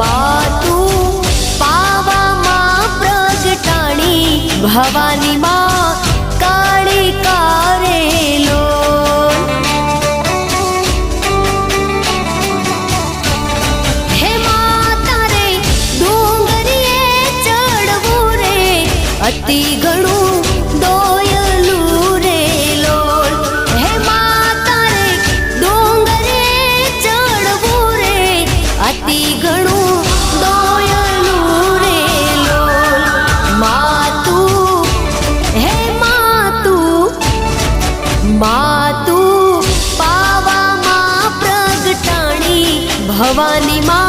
मातु पावा मां प्रगटाणी भवानी मां काळी कारेलो। हे माता रे डोंगरिये चढ़वू रे अति घणू दोयलू रे लोल। हे माता रे डोंगरिये चढ़वू रे अति घणू दोयलू रे लोल। मातु हे मातु मातु पावा मां प्रगटाणी भवानी मां